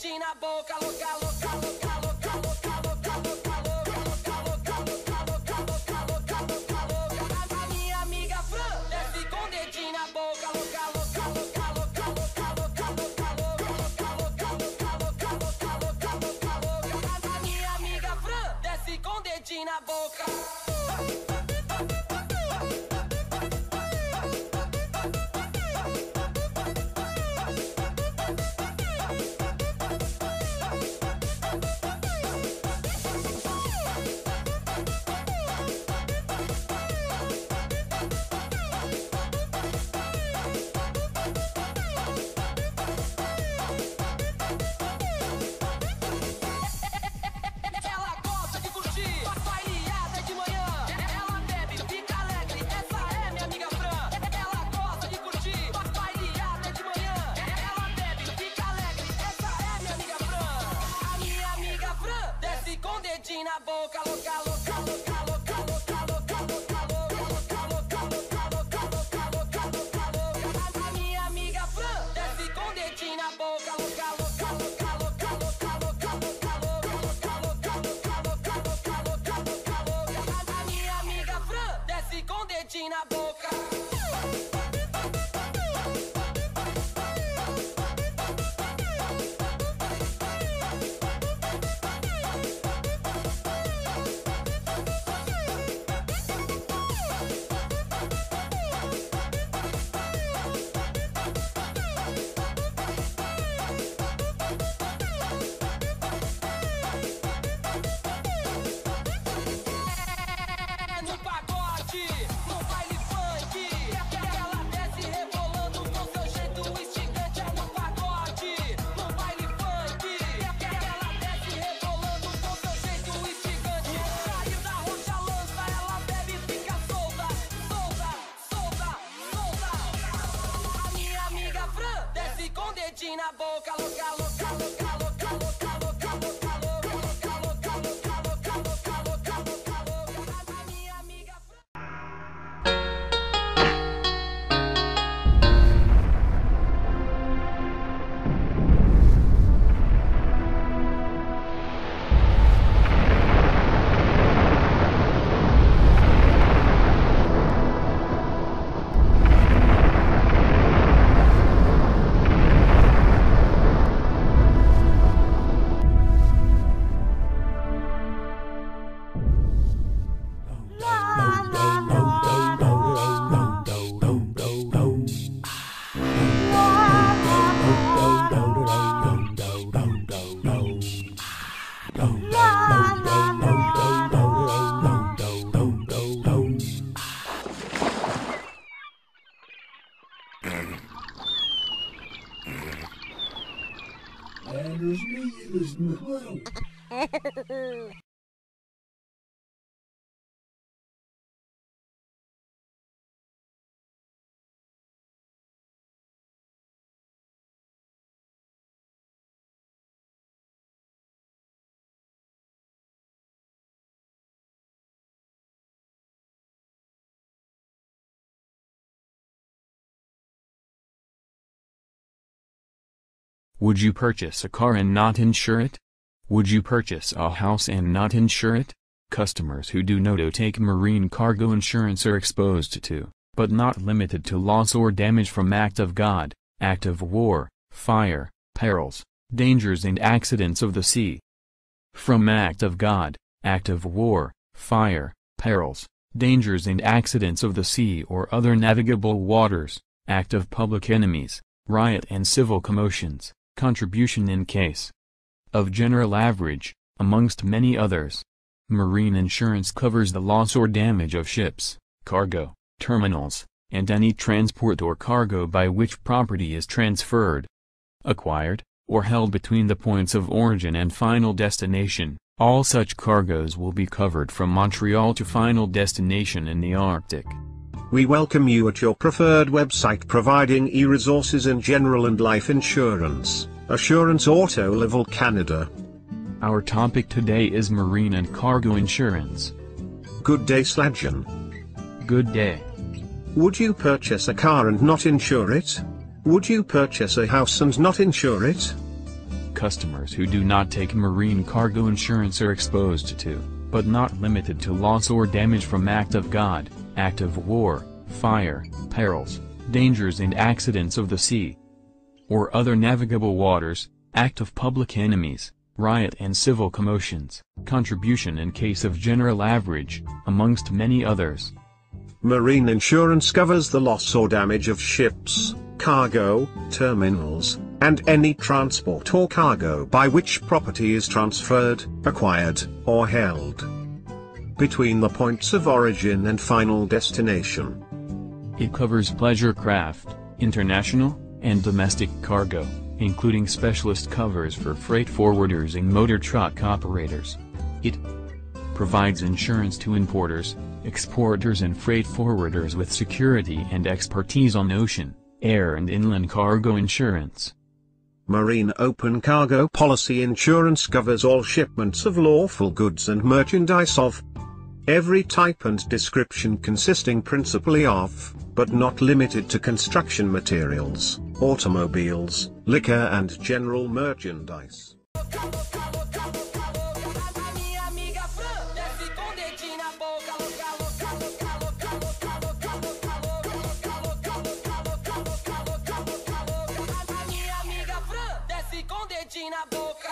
dedinho na boca, louca, louca, louca, louca, louca, louca, louca, louca, louca, louca, louca, louca, louca, louca, louca. A minha amiga Fran desce com dedinho na boca, louca, louca, louca, louca, louca, louca, louca, louca, louca, louca, louca, louca, louca, louca, louca. A minha amiga Fran desce com dedinho na boca. Na boca, louca, louca, louca, louca, louca, louca, louca, louca, louca, louca, louca, louca, louca, louca, louca. A minha amiga Fran desce com dedinho na boca, louca, louca, louca, louca, louca, louca, louca, louca, louca, louca, louca, louca, louca, louca, louca. A minha amiga Fran desce com dedinho na boca. Na boca, louca, louca, louca, louca, louca, louca, louca, louca, louca, louca, louca, louca, louca, louca, louca. A minha amiga Would you purchase a car and not insure it? Would you purchase a house and not insure it? Customers who do not take marine cargo insurance are exposed to, but not limited to, loss or damage from act of God, act of war, fire, perils, dangers and accidents of the sea. From act of God, act of war, fire, perils, dangers and accidents of the sea or other navigable waters, act of public enemies, riot and civil commotions, contribution in case of general average, amongst many others. Marine insurance covers the loss or damage of ships, cargo, terminals, and any transport or cargo by which property is transferred, acquired, or held between the points of origin and final destination. All such cargoes will be covered from Montreal to final destination in the Arctic. We welcome you at your preferred website providing e-resources in general and life insurance, Assurance Auto Level Canada. Our topic today is marine and cargo insurance. Good day, Sladjan. Good day. Would you purchase a car and not insure it? Would you purchase a house and not insure it? Customers who do not take marine cargo insurance are exposed to, but not limited to, loss or damage from act of God, act of war, fire, perils, dangers and accidents of the sea, or other navigable waters, act of public enemies, riot and civil commotions, contribution in case of general average, amongst many others. Marine insurance covers the loss or damage of ships, cargo, terminals, and any transport or cargo by which property is transferred, acquired, or held between the points of origin and final destination. It covers pleasure craft, international, and domestic cargo, including specialist covers for freight forwarders and motor truck operators. It provides insurance to importers, exporters and freight forwarders with security and expertise on ocean, air and inland cargo insurance. Marine open cargo policy insurance covers all shipments of lawful goods and merchandise of every type and description, consisting principally of, but not limited to, construction materials, automobiles, liquor and general merchandise. Na boca.